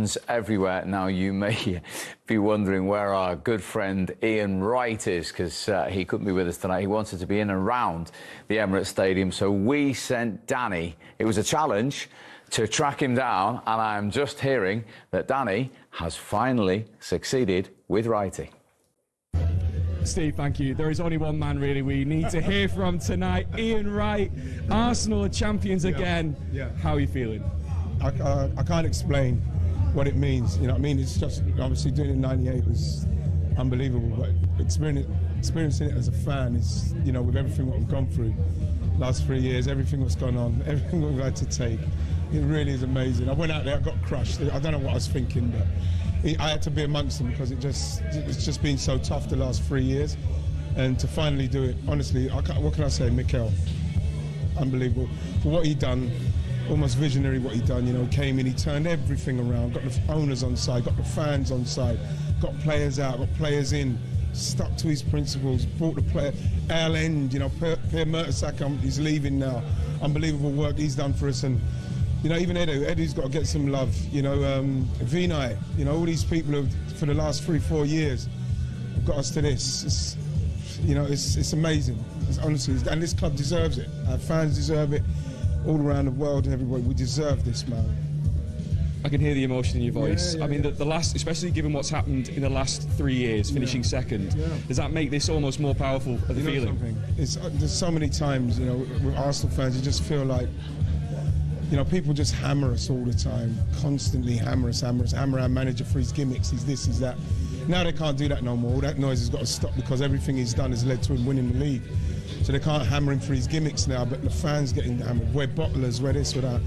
fans everywhere. Now, you may be wondering where our good friend Ian Wright is, because he couldn't be with us tonight. He wanted to be in and around the Emirates Stadium, so we sent Danny. It was a challenge to track him down, and I'm just hearing that Danny has finally succeeded with Wrighty. Steve, thank you. There is only one man really we need to hear from tonight. Ian Wright. Arsenal are champions again. Yeah. How are you feeling? I can't explain what it means. You know what I mean? It's just, obviously doing it in '98 was unbelievable, but experiencing it as a fan is, you know, with everything what we've gone through last 3 years, everything that's gone on, everything we've had to take, it really is amazing. I went out there, I got crushed. I don't know what I was thinking, but I had to be amongst them because it's just been so tough the last 3 years, and to finally do it, honestly, what can I say, Mikel, unbelievable for what he done, almost visionary what he done. You know, came in, he turned everything around, got the owners on side, got the fans on side, got players out, got players in, stuck to his principles, brought the player, Al End, you know, Per Mertesacker, he's leaving now, unbelievable work he's done for us. And you know, even Eddie's got to get some love. You know, Vinay, you know, all these people who, for the last 3-4 years, have got us to this. It's amazing. It's, honestly, and this club deserves it. Our fans deserve it. All around the world and everybody, we deserve this, man. I can hear the emotion in your voice. Yeah, I mean, the last, especially given what's happened in the last 3 years, finishing second, does that make this almost more powerful of the feeling? There's so many times, you know, with Arsenal fans, you just feel like, you know, people just hammer us all the time, constantly hammer our manager for his gimmicks, he's this, he's that. Now they can't do that no more. All that noise has got to stop because everything he's done has led to him winning the league. So they can't hammer him for his gimmicks now, but the fans getting hammered. We're bottlers, we're this, we're that.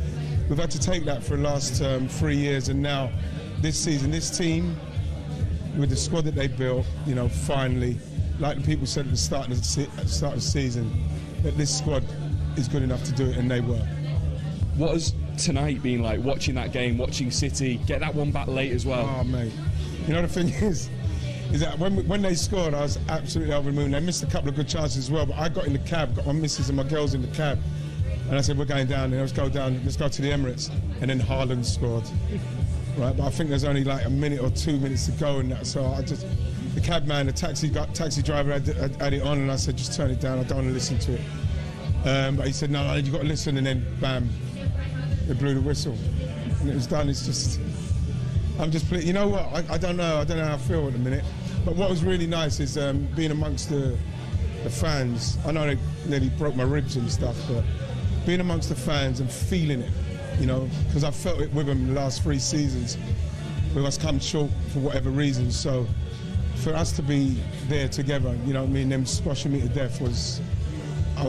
We've had to take that for the last 3 years, and now this season, this team, with the squad that they built, you know, finally, like the people said at the start of the season, that this squad is good enough to do it, and they were. What has tonight been like, watching that game, watching City, get that one back late as well? Oh, mate. You know, the thing is that when they scored, I was absolutely over the moon. They missed a couple of good chances as well, but I got in the cab, got my missus and my girls in the cab, and I said, we're going down, let's go to the Emirates. And then Haaland scored. Right, but I think there's only like a minute or 2 minutes to go in that, so the cab man, the taxi driver had it on, and I said, just turn it down, I don't want to listen to it. But he said, no, you've got to listen, and then bam, they blew the whistle, and it was done. It's just, you know what, I don't know how I feel at the minute, but what was really nice is being amongst the fans. I know they nearly broke my ribs and stuff, but being amongst the fans and feeling it, you know, because I felt it with them the last 3 seasons, with us come short for whatever reason. So for us to be there together, you know what I mean, them squashing me to death was, I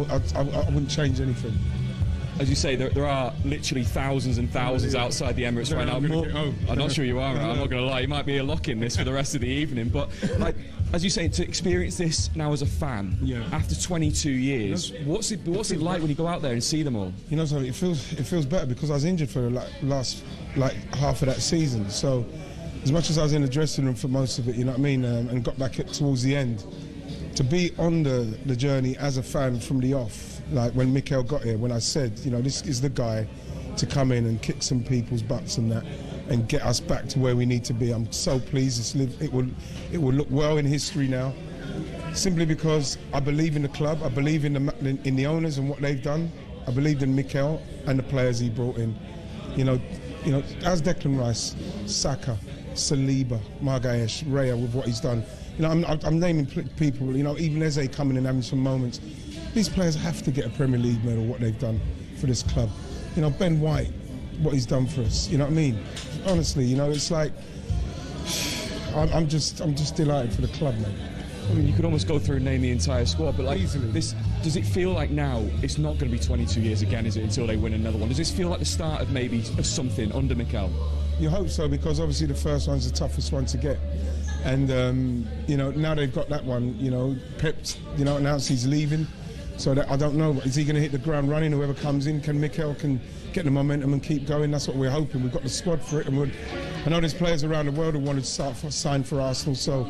wouldn't change anything. As you say, there are literally thousands and thousands outside the Emirates right now. I'm not sure you are, I'm not going to lie. You might be a lock in this for the rest of the evening. But like, as you say, to experience this now as a fan, after 22 years, what's it like when you go out there and see them all? You know, so it feels better because I was injured for the last half of that season. So as much as I was in the dressing room for most of it, you know what I mean, and got back towards the end, to be on the journey as a fan from the off, like when Mikel got here, when I said, you know, this is the guy to come in and kick some people's butts and that, and get us back to where we need to be. I'm so pleased. It will look well in history now, simply because I believe in the club, I believe in the owners and what they've done. I believed in Mikel and the players he brought in. You know, as Declan Rice, Saka, Saliba, Magalhaes, Raya, with what he's done. You know, I'm naming people, you know, even Eze coming and having some moments. These players have to get a Premier League medal, what they've done for this club. You know, Ben White, what he's done for us, you know what I mean? Honestly, you know, it's like, I'm just delighted for the club, man. I mean, you could almost go through and name the entire squad, but like, this, does it feel like now it's not going to be 22 years again, is it, until they win another one? Does this feel like the start of maybe something under Mikel? You hope so, because obviously the first one's the toughest one to get. And, you know, now they've got that one, you know, Pep, you know, announced he's leaving. So that, I don't know, is he going to hit the ground running? Whoever comes in, Mikel can get the momentum and keep going? That's what we're hoping. We've got the squad for it. And I know there's players around the world who want to sign for Arsenal, so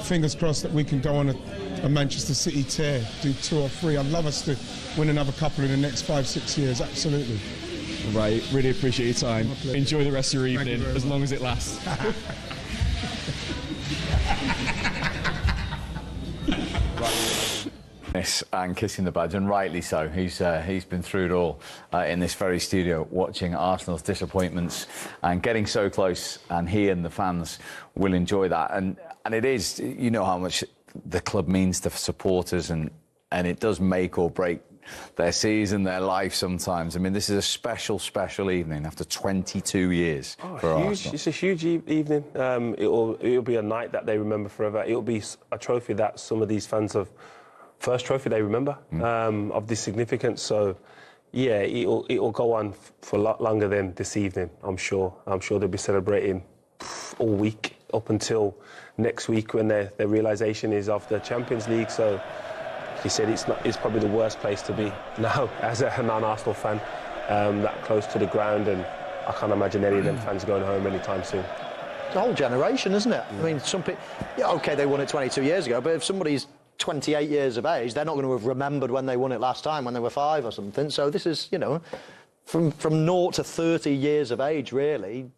fingers crossed that we can go on a Manchester City tear, do 2 or 3. I'd love us to win another couple in the next 5-6 years, absolutely. Right, really appreciate your time. Enjoy the rest of your evening, as long as it lasts. And kissing the badge, and rightly so. He's been through it all in this very studio, watching Arsenal's disappointments and getting so close, and he and the fans will enjoy that. And it is, you know how much the club means to supporters, and it does make or break their season, their life sometimes. I mean, this is a special, special evening after 22 years for Arsenal. It's a huge evening. It'll be a night that they remember forever. It'll be a trophy that some of these fans have, first trophy they remember of this significance. So, yeah, it'll go on for a lot longer than this evening, I'm sure. I'm sure they'll be celebrating all week up until next week when their realisation is of the Champions League. So, he said it's probably the worst place to be now as a non-Arsenal fan, that close to the ground, and I can't imagine any of them fans going home anytime soon. It's a whole generation, isn't it? I mean, some people, yeah, OK, they won it 22 years ago, but if somebody's 28 years of age, they're not going to have remembered when they won it last time, when they were 5 or something. So this is, you know, from 0 to 30 years of age, really,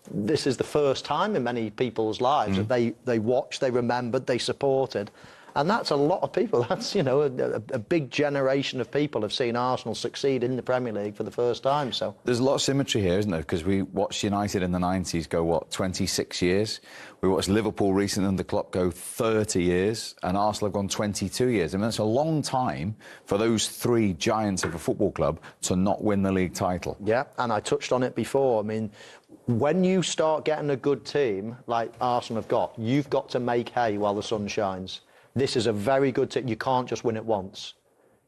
this is the first time in many people's lives that they watched, they remembered, they supported. And that's a lot of people. That's, you know, a big generation of people have seen Arsenal succeed in the Premier League for the first time. So there's a lot of symmetry here, isn't there? Because we watched United in the 90s go, what, 26 years? We watched Liverpool recently under Klopp go 30 years, and Arsenal have gone 22 years. I mean, that's a long time for those 3 giants of a football club to not win the league title. Yeah, and I touched on it before. I mean, when you start getting a good team like Arsenal have got, you've got to make hay while the sun shines. This is a very good team. You can't just win it once.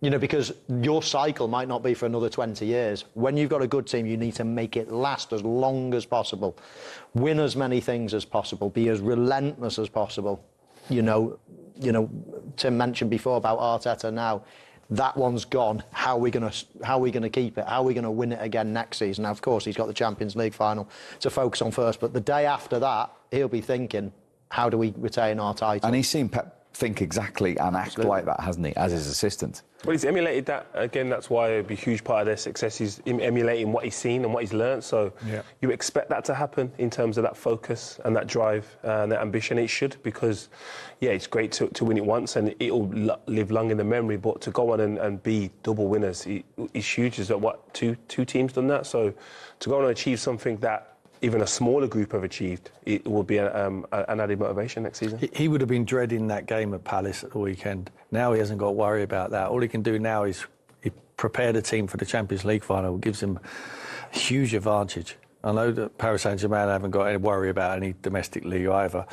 You know, because your cycle might not be for another 20 years. When you've got a good team, you need to make it last as long as possible. Win as many things as possible. Be as relentless as possible. You know, Tim mentioned before about Arteta now. That one's gone. How are we going to keep it? How are we going to win it again next season? Now, of course, he's got the Champions League final to focus on first. But the day after that, he'll be thinking, how do we retain our title? And he's seen Pep think exactly and act like that, hasn't he, as his assistant? Well, he's emulated that. Again, that's why it'd be a huge part of their success is him emulating what he's seen and what he's learned. So you expect that to happen in terms of that focus and that drive and that ambition. It should, because, yeah, it's great to win it once and it'll live long in the memory. But to go on and be double winners is huge. Is that what, two teams done that? So to go on and achieve something that even a smaller group have achieved, it will be an added motivation next season. He would have been dreading that game at Palace at the weekend. Now he hasn't got to worry about that. All he can do now is he prepare the team for the Champions League final. It gives him a huge advantage. I know that Paris Saint-Germain haven't got any worry about any domestic league either,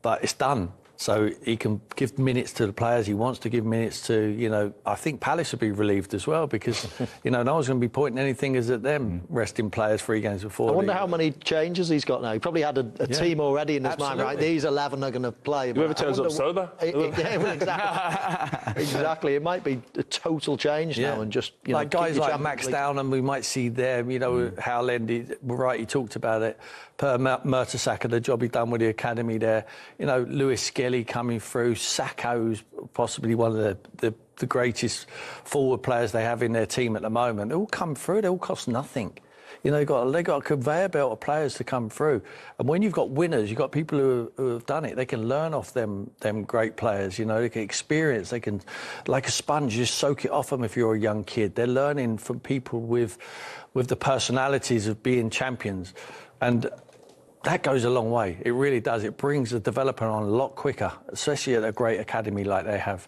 but it's done. So he can give minutes to the players he wants to give minutes to. You know, I think Palace would be relieved as well because, you know, no one's going to be pointing any fingers at them resting players 3 games before. I wonder how many changes he's got now. He probably had a team already in his mind, right? These 11 are going to play. Whoever turns up sober. Yeah, well, exactly. Exactly. It might be a total change now and just, you like know, guys like Max Downham, we might see them, you know, Howland, Wright, he talked about it. Per Mertesacker, the job he done with the academy there. You know, Lewis Skelly coming through. Sacco's possibly one of the greatest forward players they have in their team at the moment. They all come through. They all cost nothing. You know, they got a conveyor belt of players to come through. And when you've got winners, you've got people who have done it. They can learn off them great players. You know, they can experience. They can, like a sponge, just soak it off them. If you're a young kid, they're learning from people with the personalities of being champions. And that goes a long way. It really does. It brings the developer on a lot quicker, especially at a great academy like they have.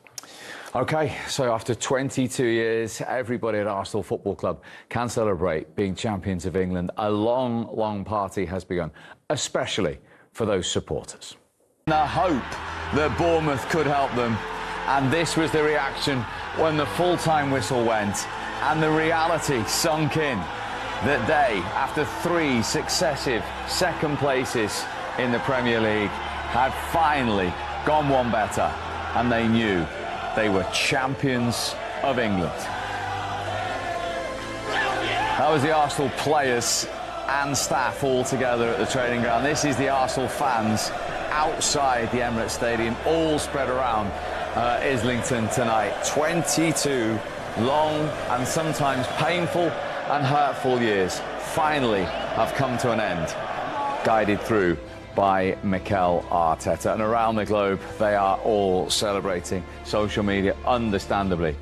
OK, so after 22 years, everybody at Arsenal Football Club can celebrate being champions of England. A long, long party has begun, especially for those supporters. The hope that Bournemouth could help them, and this was the reaction when the full-time whistle went and the reality sunk in. That they, after 3 successive second places in the Premier League, had finally gone one better, and they knew they were champions of England. That was the Arsenal players and staff all together at the training ground. This is the Arsenal fans outside the Emirates Stadium, all spread around Islington tonight. 22 long and sometimes painful and hurtful years finally have come to an end, guided through by Mikel Arteta. And around the globe, they are all celebrating. Social media, understandably,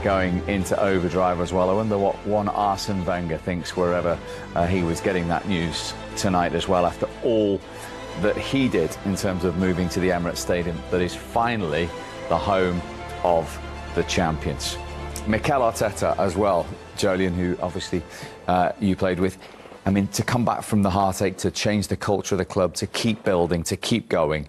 going into overdrive as well. I wonder what one Arsene Wenger thinks wherever he was getting that news tonight as well, after all that he did in terms of moving to the Emirates Stadium, that is finally the home of the champions. Mikel Arteta as well, Jolien, who obviously you played with. I mean, to come back from the heartache, to change the culture of the club, to keep building, to keep going.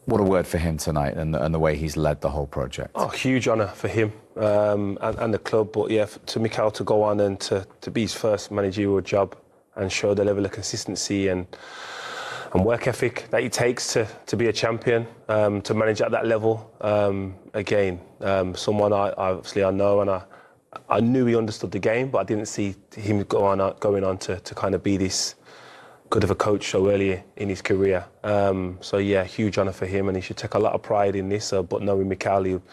What a word for him tonight, and the way he's led the whole project. Oh, huge honour for him and the club. But yeah, to Mikel to go on and to be his first managerial job and show the level of consistency and work ethic that it takes to be a champion, to manage at that level. Again, someone I know, and I knew he understood the game, but I didn't see him going on to kind of be this good of a coach so early in his career. So yeah, huge honour for him, and he should take a lot of pride in this. But knowing Mikel, he'll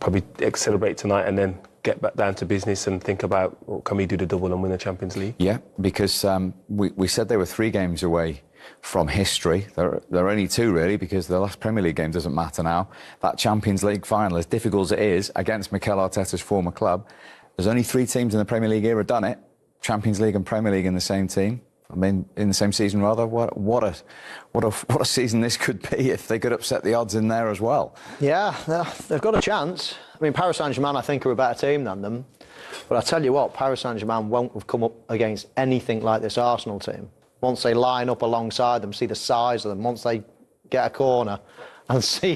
probably celebrate tonight and then get back down to business and think about, well, can we do the double and win the Champions League? Yeah, because we said they were 3 games away from history. They're only 2 really, because the last Premier League game doesn't matter now. That Champions League final, as difficult as it is, against Mikel Arteta's former club, there's only 3 teams in the Premier League era done it. Champions League and Premier League in the same team. I mean, in the same season rather. What a season this could be if they could upset the odds in there as well. Yeah, they've got a chance. I mean, Paris Saint-Germain, I think, are a better team than them. But I tell you what, Paris Saint-Germain won't have come up against anything like this Arsenal team. Once they line up alongside them, see the size of them, once they get a corner and see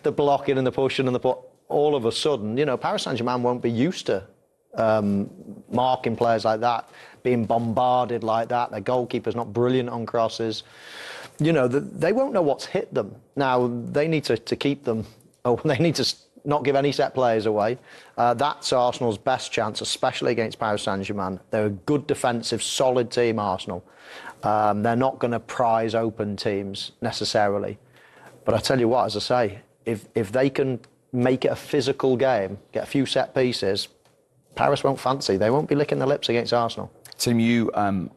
the blocking and the pushing and the put, all of a sudden, you know, Paris Saint-Germain won't be used to marking players like that, being bombarded like that. Their goalkeeper's not brilliant on crosses. You know, they won't know what's hit them. Now, they need to keep them, they need to not give any set players away. That's Arsenal's best chance, especially against Paris Saint-Germain. They're a good defensive, solid team, Arsenal. They're not going to prize open teams necessarily. But I tell you what, as I say, if they can make it a physical game, get a few set pieces, Paris won't fancy. They won't be licking their lips against Arsenal. Tim, you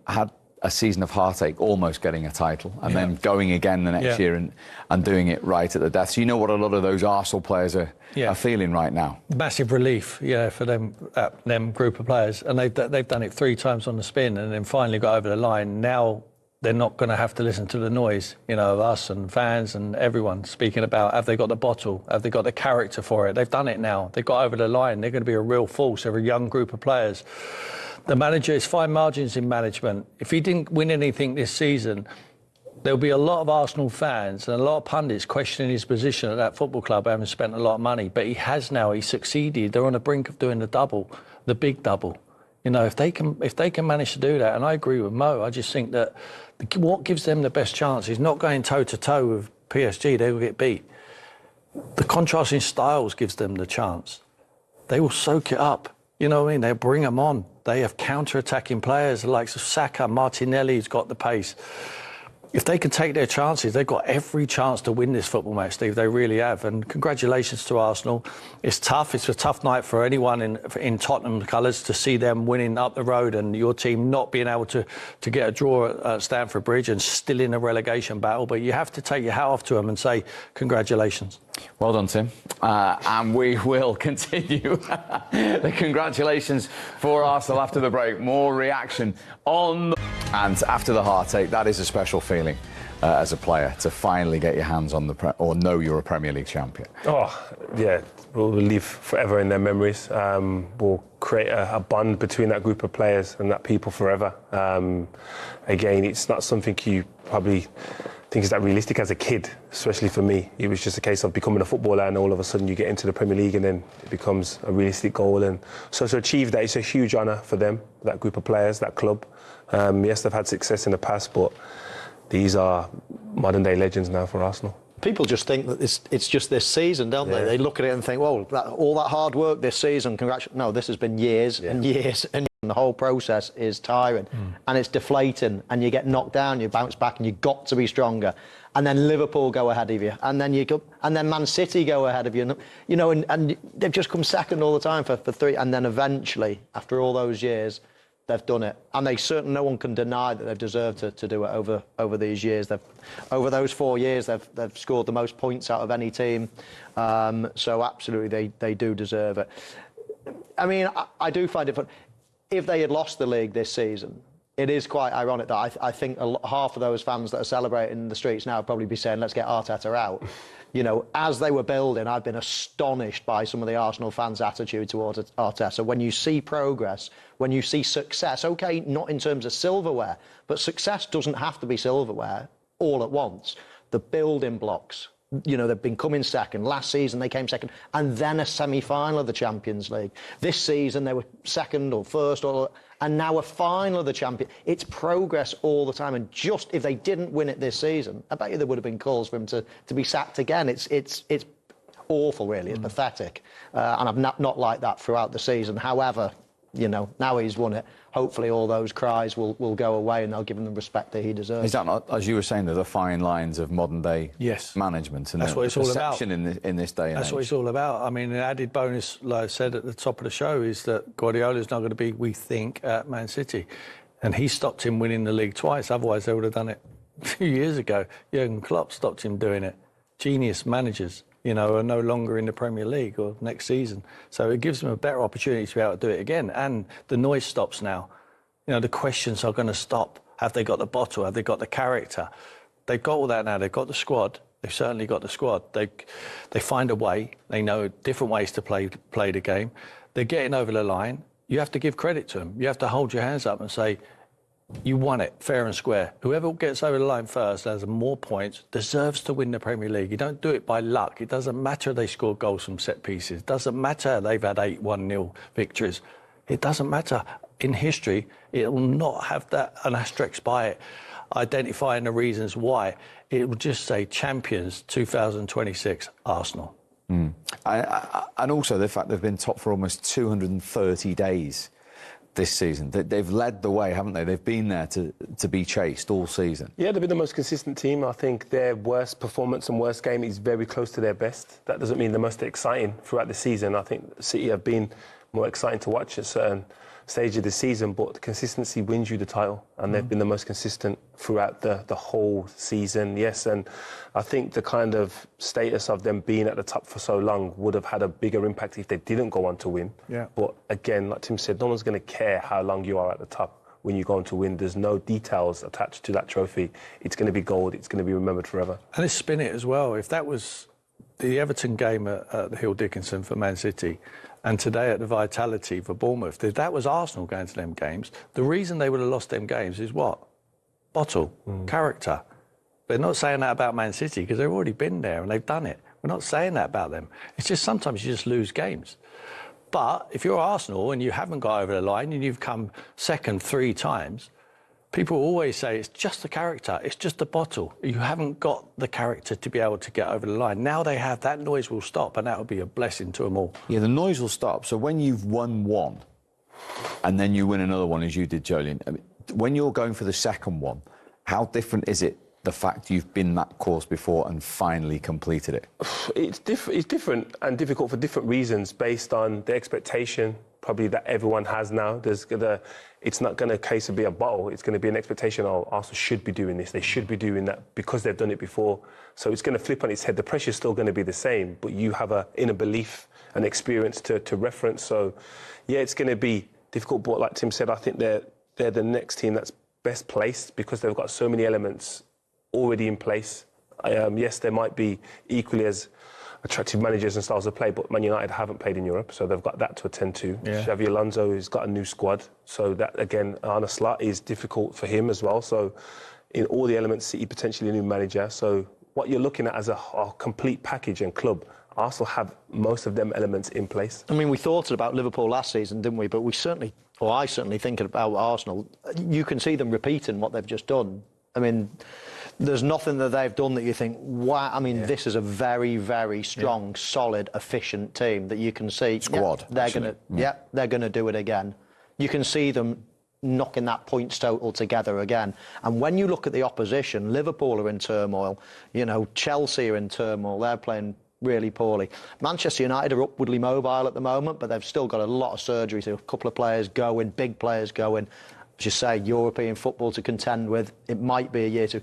had a season of heartache, almost getting a title, and then going again the next year and doing it right at the death. So you know what a lot of those Arsenal players are feeling right now. Massive relief, for them group of players, and they've done it 3 times on the spin, and then finally got over the line. Now they're not going to have to listen to the noise, of us and fans and everyone speaking about, have they got the bottle? Have they got the character for it? They've done it now. They've got over the line. They're going to be a real force. They're a young group of players. The manager is fine margins in management. If he didn't win anything this season, there'll be a lot of Arsenal fans and a lot of pundits questioning his position at that football club, having spent a lot of money. But he has now. He succeeded. They're on the brink of doing the double, the big double. If they can manage to do that, and I agree with Mo, I just think that what gives them the best chance is not going toe-to-toe with PSG. They will get beat. The contrasting styles gives them the chance. They will soak it up. You know what I mean? They'll bring them on. They have counter-attacking players like Saka, Martinelli's got the pace. If they can take their chances, they've got every chance to win this football match, Steve. They really have. And congratulations to Arsenal. It's tough. It's a tough night for anyone in Tottenham colours to see them winning up the road and your team not being able to get a draw at Stamford Bridge and still in a relegation battle. But you have to take your hat off to them and say congratulations. Well done, Tim. And we will continue the congratulations for Arsenal after the break. More reaction on... And after the heartache, that is a special feeling as a player, to finally get your hands on or know you're a Premier League champion. Oh, yeah. We'll live forever in their memories. We'll create a bond between that group of players and that people forever. Again, it's not something you probably think is that realistic as a kid, especially for me. It was just a case of becoming a footballer and all of a sudden you get into the Premier League and then it becomes a realistic goal. And so to achieve that, it's a huge honour for them, that group of players, that club. Yes, they've had success in the past, but these are modern-day legends now for Arsenal. People just think that it's just this season, don't they? They look at it and think, well, all that hard work this season, congratulations. No, this has been years and years, and the whole process is tiring and it's deflating, and you get knocked down, you bounce back, and you've got to be stronger. And then Liverpool go ahead of you, and then Man City go ahead of you, and they've just come second all the time for 3, and then eventually, after all those years, they've done it, and no one can deny that they've deserved to do it over these years. Over those 4 years, they've scored the most points out of any team. So absolutely, they do deserve it. I mean, I do find it fun. If they had lost the league this season, it is quite ironic that I think half of those fans that are celebrating in the streets now would probably be saying, "Let's get Arteta out." As they were building, I've been astonished by some of the Arsenal fans' attitude towards Arteta. When you see progress, when you see success, OK, not in terms of silverware, but success doesn't have to be silverware all at once. The building blocks, they've been coming second. Last season, they came second, and then a semi-final of the Champions League. This season, they were second or first, and now a final of the Champions. It's progress all the time, and just if they didn't win it this season, I bet you there would have been calls for him to be sacked again. It's awful, really. It's pathetic, and I've not liked that throughout the season. However, now he's won it. Hopefully all those cries will go away, and they'll give him the respect that he deserves. Is that not, as you were saying, the fine lines of modern day management and that's what it's all about in this day and That's age? what it's all about. I mean, an added bonus, like I said at the top of the show, is that Guardiola's not going to be, we think, at Man City. And he stopped him winning the league twice. Otherwise, they would have done it a few years ago. Jurgen Klopp stopped him doing it. Genius managers, are no longer in the Premier League or next season. So it gives them a better opportunity to be able to do it again. And the noise stops now. The questions are going to stop. Have they got the bottle? Have they got the character? They've got all that now. They've got the squad. They've certainly got the squad. They find a way. They know different ways to play the game. They're getting over the line. You have to give credit to them. You have to hold your hands up and say, you won it, fair and square. Whoever gets over the line first, has more points, deserves to win the Premier League. You don't do it by luck. It doesn't matter if they score goals from set pieces. It doesn't matter they've had 8-1-0 victories. It doesn't matter. In history, it will not have an asterisk by it, identifying the reasons why. It will just say champions 2026 Arsenal. And also the fact they've been top for almost 230 days this season. They've led the way, haven't they? They've been there to be chased all season. Yeah, they've been the most consistent team. I think their worst performance and worst game is very close to their best. That doesn't mean the most exciting throughout the season. I think City have been more exciting to watch at certain stage of the season, but the consistency wins you the title, and they've been the most consistent throughout the whole season. Yes, and I think the kind of status of them being at the top for so long would have had a bigger impact if they didn't go on to win. Yeah. But again, like Tim said, no one's going to care how long you are at the top when you go on to win. There's no details attached to that trophy. It's going to be gold. It's going to be remembered forever. And let's spin it as well. If that was the Everton game at the Hill Dickinson for Man City, and today at the Vitality for Bournemouth, if that was Arsenal going to them games, the reason they would have lost them games is what? Bottle, character. They're not saying that about Man City because they've already been there and they've done it. We're not saying that about them. It's just sometimes you just lose games. But if you're Arsenal and you haven't got over the line and you've come second 3 times, people always say it's just the character, it's just the bottle. You haven't got the character to be able to get over the line. Now they have, that noise will stop, and that will be a blessing to them all. Yeah, the noise will stop. So when you've won one and then you win another one, as you did, Jolien, I mean, when you're going for the second one, how different is it, the fact you've been that course before and finally completed it? It's different and difficult for different reasons based on the expectation probably that everyone has now. It's not going to case of be a bottle. It's going to be an expectation, Arsenal should be doing this. They should be doing that because they've done it before. So it's going to flip on its head. The pressure's still going to be the same, but you have an inner belief and experience to reference. So, yeah, it's going to be difficult. But like Tim said, I think they're the next team that's best placed because they've got so many elements already in place. Yes, they might be equally as attractive managers and styles of play, but Man United haven't played in Europe, so they've got that to attend to. Yeah. Xavi Alonso has got a new squad, so that, again, Arne Slot is difficult for him as well. So in all the elements, City potentially a new manager. So what you're looking at as a complete package and club, Arsenal have most of them elements in place. I mean, we thought about Liverpool last season, didn't we? But I certainly think about Arsenal. You can see them repeating what they've just done. I mean, There's nothing that they've done that you think, wow, I mean, this is a very, very strong, solid, efficient team that you can see. Squad, they're going to do it again. You can see them knocking that points total together again. And when you look at the opposition, Liverpool are in turmoil. You know, Chelsea are in turmoil. They're playing really poorly. Manchester United are upwardly mobile at the moment, but they've still got a lot of surgery. So a couple of players going, big players going. As you say, European football to contend with. It might be a year to...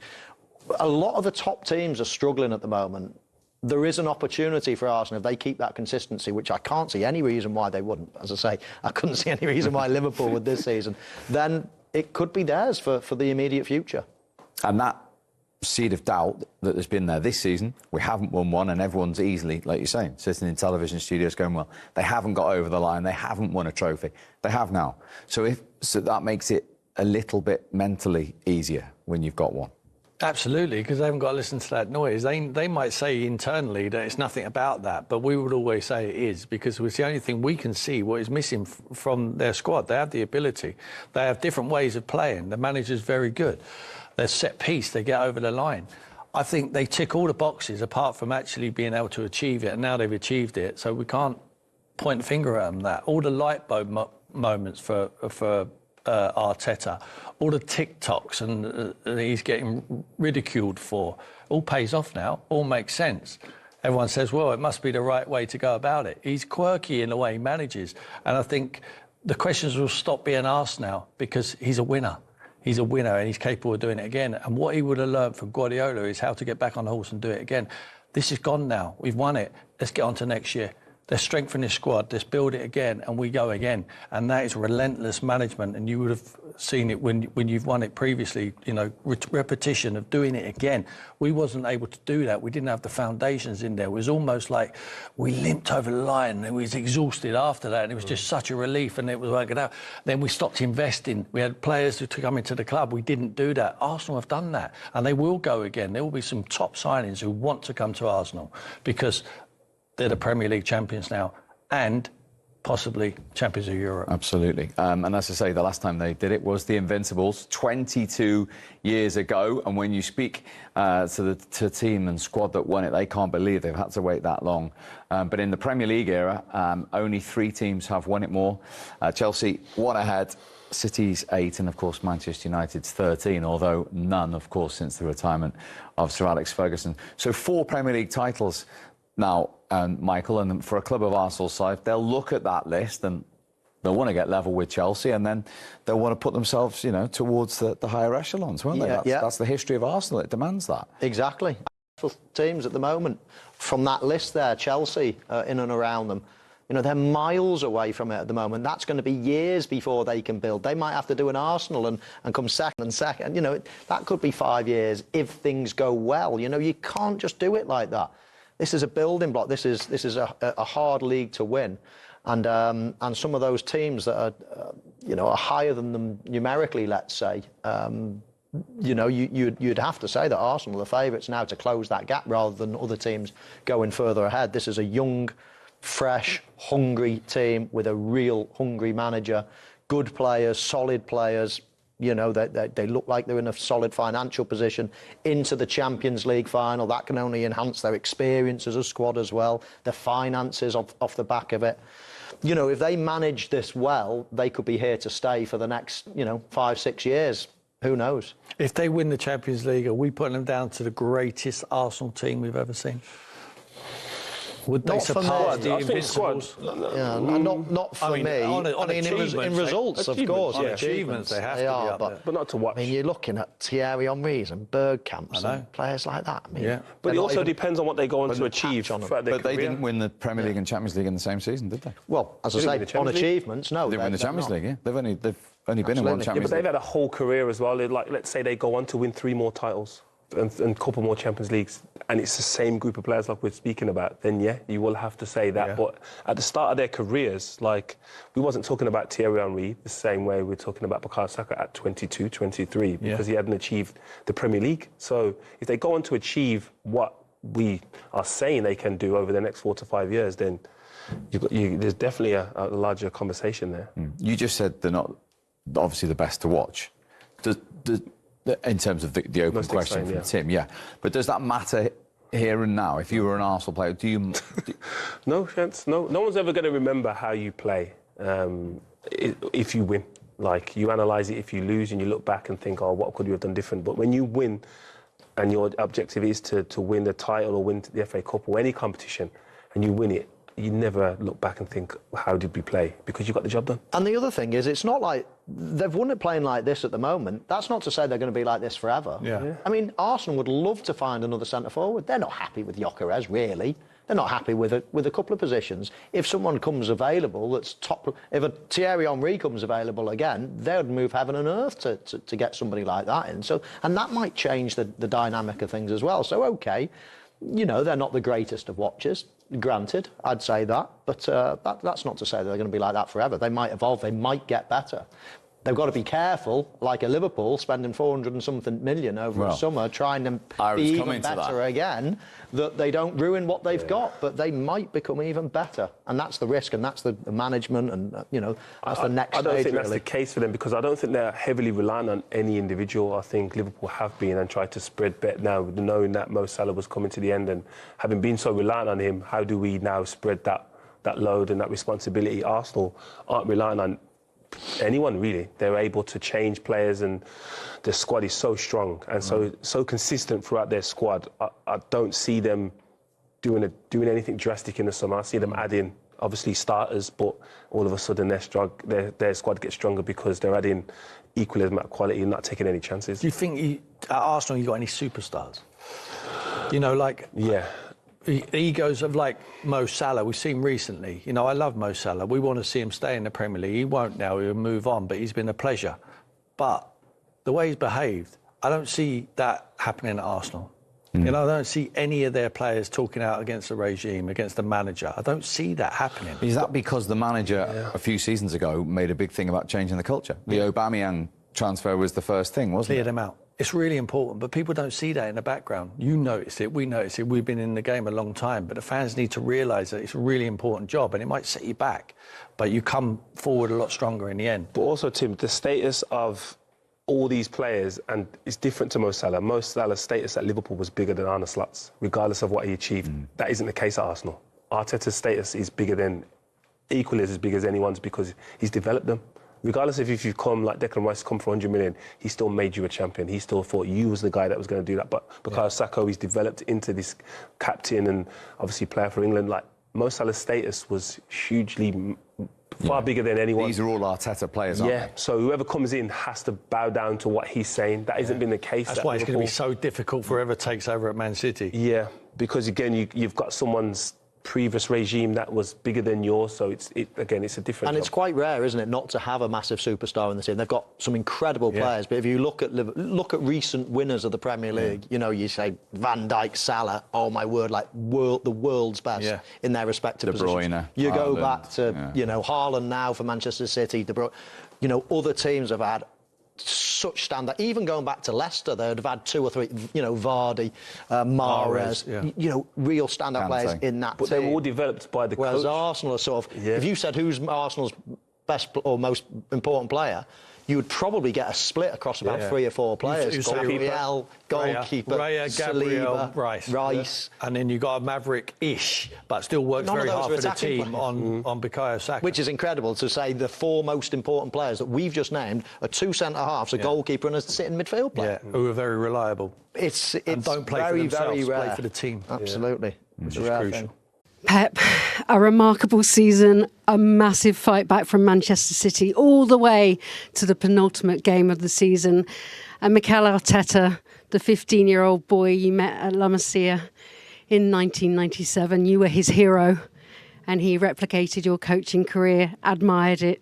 A lot of the top teams are struggling at the moment. There is an opportunity for Arsenal if they keep that consistency, which I can't see any reason why they wouldn't. As I say, I couldn't see any reason why Liverpool would this season. Then it could be theirs for the immediate future. And that seed of doubt that has been there this season, we haven't won one, and everyone's easily, like you're saying, sitting in television studios going, well, they haven't got over the line, they haven't won a trophy. They have now. So that makes it a little bit mentally easier when you've got one. Absolutely, because they haven't got to listen to that noise. They might say internally that it's nothing about that, but we would always say it is, because it's the only thing we can see what is missing from their squad. They have the ability. They have different ways of playing. The manager's very good. They're set piece. They get over the line. I think they tick all the boxes apart from actually being able to achieve it, and now they've achieved it, so we can't point the finger at them. That all the light bulb moments for Arteta, all the TikToks and he's getting ridiculed for, all pays off now, all makes sense. Everyone says, well, it must be the right way to go about it. He's quirky in the way he manages, and I think the questions will stop being asked now because he's a winner. He's a winner and he's capable of doing it again. And what he would have learned from Guardiola is how to get back on the horse and do it again. This is gone now. We've won it. Let's get on to next year. Let's strengthen this squad. Let's build it again, and we go again. And that is relentless management. And you would have seen it when you've won it previously. You know, repetition of doing it again. We wasn't able to do that. We didn't have the foundations in there. It was almost like we limped over the line. And we was exhausted after that. And it was just such a relief, and it was working out. Then we stopped investing. We had players to come into the club. We didn't do that. Arsenal have done that, and they will go again. There will be some top signings who want to come to Arsenal because they're the Premier League champions now, and possibly champions of Europe. Absolutely. And as I say, the last time they did it was the Invincibles 22 years ago. And when you speak to the team and squad that won it, they can't believe they've had to wait that long. But in the Premier League era, only 3 teams have won it more. Chelsea, 1 ahead. City's 8, and of course Manchester United's 13, although none, of course, since the retirement of Sir Alex Ferguson. So 4 Premier League titles now, Michael, and for a club of Arsenal's side, they'll look at that list and they'll want to get level with Chelsea, and then they'll want to put themselves, you know, towards the higher echelons, won't they? That's the history of Arsenal. It demands that. Exactly. Teams at the moment from that list there, Chelsea in and around them, you know, they're miles away from it at the moment. That's going to be years before they can build. They might have to do an Arsenal and come second. You know, that could be 5 years if things go well. You know, you can't just do it like that. This is a building block. This is a hard league to win, and some of those teams that are you know, are higher than them numerically, let's say. You know, you'd have to say that Arsenal are the favourites now to close that gap rather than other teams going further ahead. This is a young, fresh, hungry team with a real hungry manager, good players, solid players. You know, they look like they're in a solid financial position into the Champions League final. That can only enhance their experience as a squad as well, their finances off the back of it. You know, if they manage this well, they could be here to stay for the next, you know, 5, 6 years. Who knows? If they win the Champions League, are we putting them down to the greatest Arsenal team we've ever seen? Would they surpass the Invincibles? Yeah, not for me. I mean, in results, of course. On achievements, they have to be up there. But not to watch. I mean, you're looking at Thierry Henry's and Bergkamp's and players like that. I mean, but it also depends on what they go on to achieve. But they didn't win the Premier League and Champions League in the same season, did they? Well, as I say, on achievements, no. They didn't win the Champions League, yeah. They've only been in one Champions League. But they've had a whole career as well. Like, let's say they go on to win 3 more titles and a couple more Champions Leagues, and it's the same group of players like we're speaking about, then yeah, you will have to say that. But at the start of their careers, like, we wasn't talking about Thierry Henry the same way we're talking about Bukayo Saka at 22, 23, because he hadn't achieved the Premier League. So if they go on to achieve what we are saying they can do over the next 4 to 5 years, then there's definitely a larger conversation there. You just said they're not obviously the best to watch. In terms of the open Most question exciting, from Tim, yeah. But does that matter here and now? If you were an Arsenal player, do you... No chance. No one's ever going to remember how you play if you win. Like, you analyse it if you lose and you look back and think, oh, what could you have done different? But when you win and your objective is to win the title or win the FA Cup or any competition and you win it, you never look back and think, how did we play? Because you got the job done. And the other thing is, it's not like they've won it playing like this at the moment. That's not to say they're going to be like this forever. Yeah. I mean, Arsenal would love to find another centre forward. They're not happy with Gyökeres, really. They're not happy with a couple of positions. If someone comes available that's top, if a Thierry Henry comes available again, they would move heaven and earth to get somebody like that in. So, and that might change the dynamic of things as well. So, okay, you know, they're not the greatest of watches. Granted, I'd say that, but that's not to say they're going to be like that forever. They might evolve, they might get better. They've got to be careful, like a Liverpool, spending 400 and something million over a summer, trying to be even better again, that they don't ruin what they've got, but they might become even better. And that's the risk, and that's the management, and, you know, that's the next stage, I don't think really. that's the case for them, because I don't think they're heavily reliant on any individual. I think Liverpool have been and tried to spread bet now, knowing that Mo Salah was coming to the end, and having been so reliant on him, how do we now spread that load and that responsibility? Arsenal aren't relying on anyone, really. They're able to change players, and the squad is so strong and so consistent throughout their squad. I don't see them doing anything drastic in the summer. I see them adding, obviously, starters, but all of a sudden their squad gets stronger because they're adding equal amount of quality and not taking any chances. Do you think at Arsenal you got any superstars? You know, like... Yeah. Egos of like Mo Salah, we've seen recently. You know, I love Mo Salah. We want to see him stay in the Premier League. He won't now, he'll move on, but he's been a pleasure. But the way he's behaved, I don't see that happening at Arsenal. You know, I don't see any of their players talking out against the regime, against the manager. I don't see that happening. Is that because the manager a few seasons ago made a big thing about changing the culture? The Aubameyang transfer was the first thing, wasn't it? Clear them out. It's really important, but people don't see that in the background. You notice it, we notice it, we've been in the game a long time, but the fans need to realise that it's a really important job, and it might set you back, but you come forward a lot stronger in the end. But also, Tim, the status of all these players, and it's different to Mo Salah. Mo Salah's status at Liverpool was bigger than Arne Slot's, regardless of what he achieved. That isn't the case at Arsenal. Arteta's status is bigger than, equally as big as anyone's, because he's developed them. Regardless of if you've come, like Declan Rice, come for 100 million, he still made you a champion. He still thought you was the guy that was going to do that. But Bukayo Saka, he's developed into this captain and obviously player for England. Like, Mo Salah's status was hugely far bigger than anyone. These are all Arteta players, aren't they? So whoever comes in has to bow down to what he's saying. That hasn't been the case. That's why it's going to be so difficult for whoever takes over at Man City. Yeah, because again, you've got someone's previous regime that was bigger than yours, so it's a different And job. it's quite rare, isn't it, not to have a massive superstar in the team. They've got some incredible players, but if you look at recent winners of the Premier League, you know, you say Van Dijk, Salah, oh my word, like the world's best in their respective positions. Bruyne, you Haaland, go back to you know, Haaland now for Manchester City, De Bruyne, you know, other teams have had such standout. Even going back to Leicester, they'd have had 2 or 3, you know, Vardy, Mahrez, you know, real standout players in that But team. they were all developed by the Whereas coach. Arsenal are sort of, if you said who's Arsenal's best or most important player, you would probably get a split across about 3 or 4 players. Gabriel, goalkeeper, Raya, Gabriel, Saliba, Rice. And then you got a Maverick-ish, but still works None of very those hard are for the attacking team on Bukayo Saka. which is incredible to say the 4 most important players that we've just named are 2 centre-halves, a goalkeeper and a sitting midfield player. who are very reliable. It's and don't play very, for very themselves, rare. play for the team. Absolutely. It's Which a is rare crucial. thing. Pep, a remarkable season, a massive fight back from Manchester City all the way to the penultimate game of the season. And Mikel Arteta, the 15-year-old boy you met at La Masia in 1997, you were his hero and he replicated your coaching career, admired it.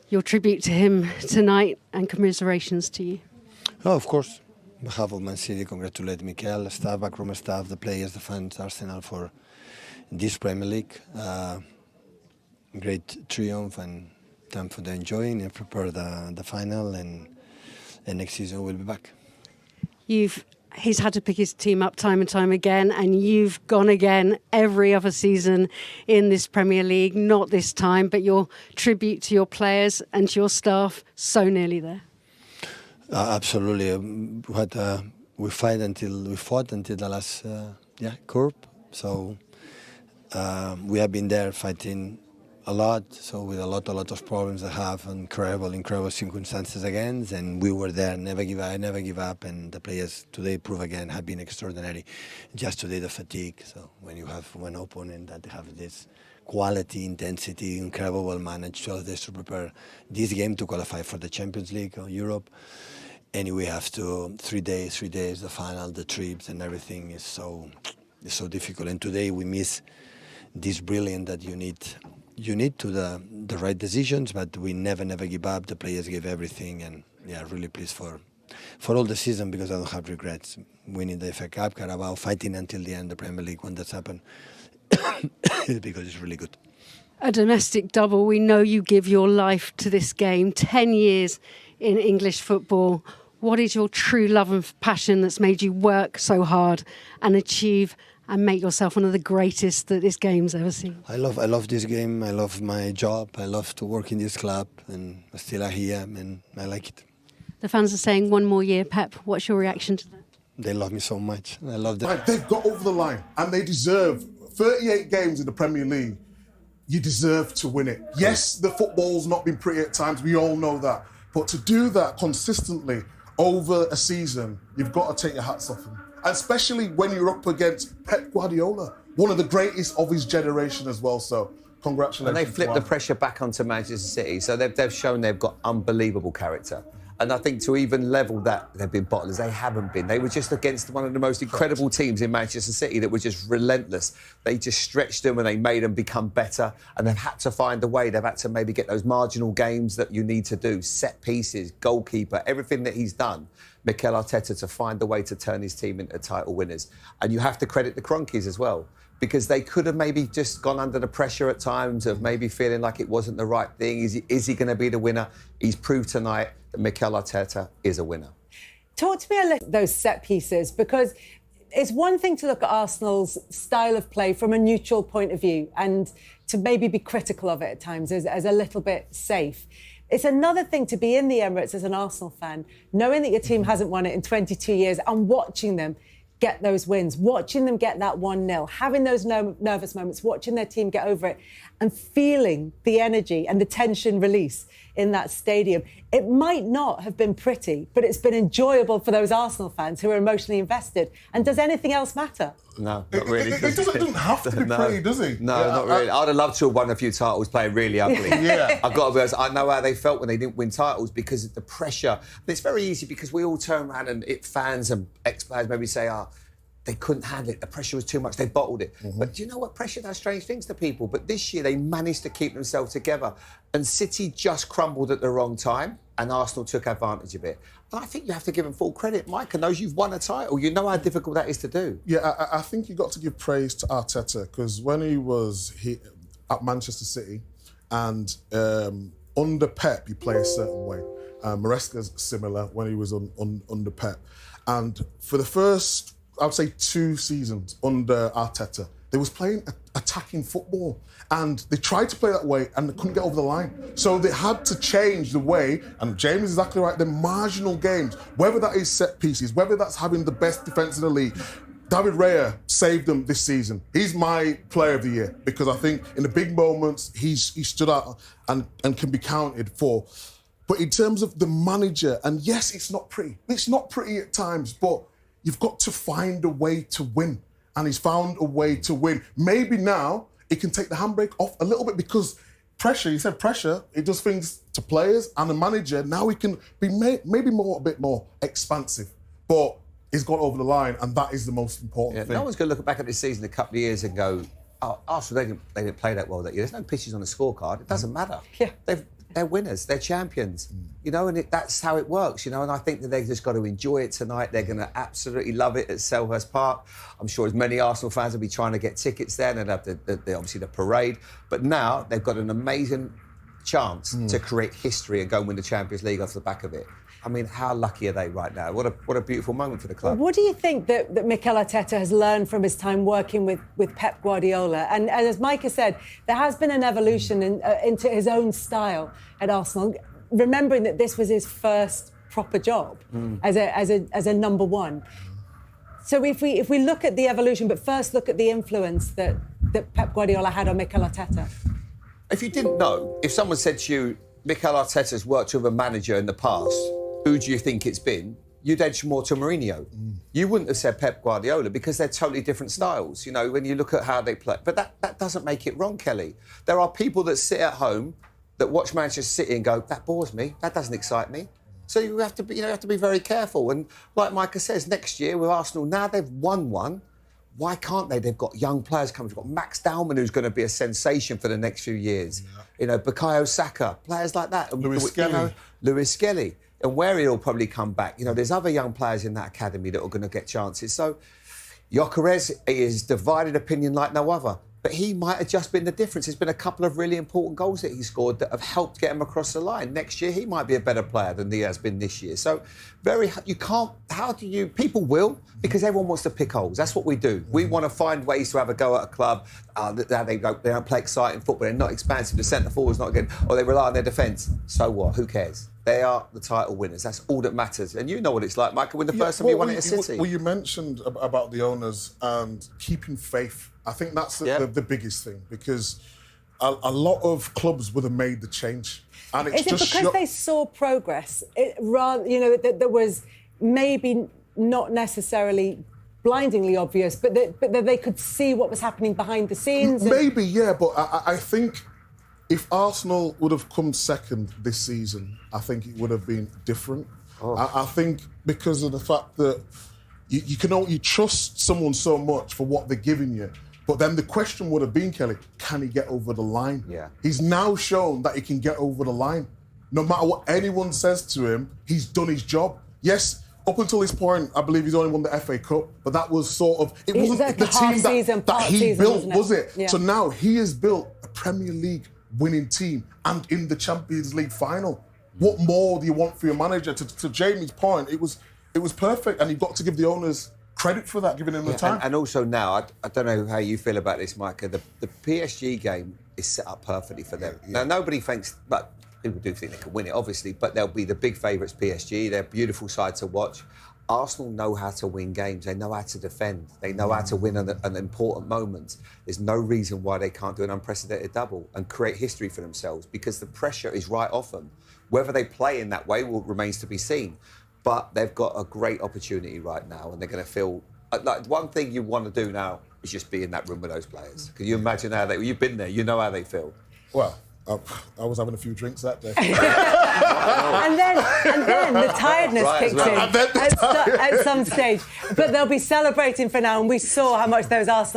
Your tribute to him tonight and commiserations to you. Oh, of course. On behalf of Man City, congratulate Mikel, staff, backroom staff, the players, the fans, Arsenal for this Premier League. Great triumph and time for the enjoying and prepare the final, and next season we'll be back. He's had to pick his team up time and time again, and you've gone again every other season in this Premier League. Not this time, but your tribute to your players and to your staff, so nearly there. Absolutely. We fought until the last curve. So we have been there fighting a lot. So with a lot of problems I have, incredible circumstances again. And we were there, never give up. And the players today prove again have been extraordinary. Just today the fatigue. So when you have one opponent that have this quality, intensity, incredible, well managed, 12 days to prepare this game to qualify for the Champions League or Europe. And we have to 3 days, the final, the trips and everything is so difficult. And today we miss this brilliance that you need to the right decisions, but we never give up. The players gave everything, and really pleased for all the season because I don't have regrets. Winning the FA Cup, Carabao, fighting until the end, the Premier League when that's happened, because it's really good. A domestic double. We know you give your life to this game. 10 years in English football. What is your true love and passion that's made you work so hard and achieve and make yourself one of the greatest that this game's ever seen? I love this game. I love my job. I love to work in this club, and still I'm here, and I like it. The fans are saying 1 more year. Pep, what's your reaction to that? They love me so much. I love them. They've got over the line, and they deserve 38 games in the Premier League. You deserve to win it. Yes, the football's not been pretty at times. We all know that. But to do that consistently over a season, you've got to take your hats off them. And especially when you're up against Pep Guardiola, one of the greatest of his generation as well. So congratulations. And they flipped the pressure back onto Manchester City. So they've shown they've got unbelievable character. And I think to even level that, they've been bottlers. They haven't been. They were just against one of the most incredible teams in Manchester City that were just relentless. They just stretched them and they made them become better. And they've had to find a way. They've had to maybe get those marginal games that you need to do, set pieces, goalkeeper, everything that he's done, Mikel Arteta, to find the way to turn his team into title winners. And you have to credit the Cronkies as well, because they could have maybe just gone under the pressure at times of maybe feeling like it wasn't the right thing. Is he going to be the winner? He's proved tonight that Mikel Arteta is a winner. Talk to me a little about those set pieces, because it's one thing to look at Arsenal's style of play from a neutral point of view and to maybe be critical of it at times as a little bit safe. It's another thing to be in the Emirates as an Arsenal fan, knowing that your team hasn't won it in 22 years and watching them get those wins, watching them get that 1-0, having those nervous moments, watching their team get over it and feeling the energy and the tension release in that stadium. It might not have been pretty, but it's been enjoyable for those Arsenal fans who are emotionally invested. And does anything else matter? No, not really. It doesn't have to be pretty, does it? No, not really. I'd have loved to have won a few titles playing really ugly. Yeah. I've got to be honest, I know how they felt when they didn't win titles because of the pressure. But it's very easy because we all turn around and fans and ex-players maybe say, they couldn't handle it. The pressure was too much. They bottled it. Mm-hmm. But do you know what? Pressure does strange things to people. But this year, they managed to keep themselves together. And City just crumbled at the wrong time, and Arsenal took advantage of it. And I think you have to give them full credit. Mike knows you've won a title. You know how difficult that is to do. Yeah, I think you got to give praise to Arteta, because when he was at Manchester City and under Pep, you play a certain way. Maresca's similar when he was under Pep. And for the first, I would say 2 seasons under Arteta, they was playing attacking football, and they tried to play that way and they couldn't get over the line. So they had to change the way, and James is exactly right, the marginal games, whether that is set pieces, whether that's having the best defence in the league. David Raya saved them this season. He's my player of the year because I think in the big moments he stood out and can be counted for. But in terms of the manager, and yes, it's not pretty. It's not pretty at times, but you've got to find a way to win. And he's found a way to win. Maybe now he can take the handbrake off a little bit because pressure, you said pressure, it does things to players and the manager. Now he can be maybe a bit more expansive. But he's got over the line, and that is the most important thing. No one's going to look back at this season a couple of years and go, Arsenal, they didn't play that well that year. There's no pitches on the scorecard. It doesn't matter. Yeah. They're winners. They're champions. You know, and that's how it works, you know, and I think that they've just got to enjoy it tonight. They're going to absolutely love it at Selhurst Park. I'm sure as many Arsenal fans will be trying to get tickets there, and they'll have obviously the parade. But now they've got an amazing chance to create history and go and win the Champions League off the back of it. I mean, how lucky are they right now? What a beautiful moment for the club. What do you think that Mikel Arteta has learned from his time working with Pep Guardiola? And as Micah said, there has been an evolution into his own style at Arsenal, remembering that this was his first proper job as a number one. So if we look at the evolution, but first look at the influence that Pep Guardiola had on Mikel Arteta. If you didn't know, if someone said to you, Mikel Arteta's worked with a manager in the past, who do you think it's been? You'd edge more to Mourinho. You wouldn't have said Pep Guardiola because they're totally different styles, you know, when you look at how they play. But that doesn't make it wrong, Kelly. There are people that sit at home that watch Manchester City and go, that bores me, that doesn't excite me. So you have to be very careful. And like Micah says, next year with Arsenal, now they've won one, why can't they? They've got young players coming. They've got Max Dowman, who's going to be a sensation for the next few years. Yeah. You know, Bukayo Saka, players like that. Lewis Skelly. Lewis Skelly. And where he'll probably come back. You know, there's other young players in that academy that are going to get chances. So Gyökeres is divided opinion like no other. But he might have just been the difference. There's been a couple of really important goals that he scored that have helped get him across the line. Next year, he might be a better player than he has been this year. So, people will, because everyone wants to pick holes. That's what we do. We want to find ways to have a go at a club. They don't play exciting football, they're not expansive, the centre forward's not good, or they rely on their defence. So what? Who cares? They are the title winners. That's all that matters. And you know what it's like, Michael, when the first time you won it at City. Well, you mentioned about the owners and keeping faith. I think that's the biggest thing, because a lot of clubs would have made the change. And it's Is it because they saw progress? That was maybe not necessarily blindingly obvious, but that they could see what was happening behind the scenes? Maybe, yeah, but I think if Arsenal would have come second this season, I think it would have been different. I think because of the fact that you can only trust someone so much for what they're giving you. But then the question would have been, Kelly, can he get over the line? Yeah. He's now shown that he can get over the line. No matter what anyone says to him, he's done his job. Yes, up until this point, I believe he's only won the FA Cup, but that was sort of... It wasn't the team that he built, was it? Yeah. So now he has built a Premier League winning team and in the Champions League final. What more do you want for your manager? To Jamie's point, it was perfect, and you've got to give the owners credit for that, giving them the time. And also now, I don't know how you feel about this, Micah, the PSG game is set up perfectly for them. Yeah. Now, nobody thinks... But people do think they can win it, obviously, but they'll be the big favourites, PSG. They're a beautiful side to watch. Arsenal know how to win games. They know how to defend. They know how to win an important moment. There's no reason why they can't do an unprecedented double and create history for themselves, because the pressure is right off them. Whether they play in that way remains to be seen. But they've got a great opportunity right now, and they're going to feel... Like, one thing you want to do now is just be in that room with those players. Can you imagine how you've been there, you know how they feel. Well, I was having a few drinks that day. and then the tiredness kicked in at some stage. But they'll be celebrating for now, and we saw how much those Arsenal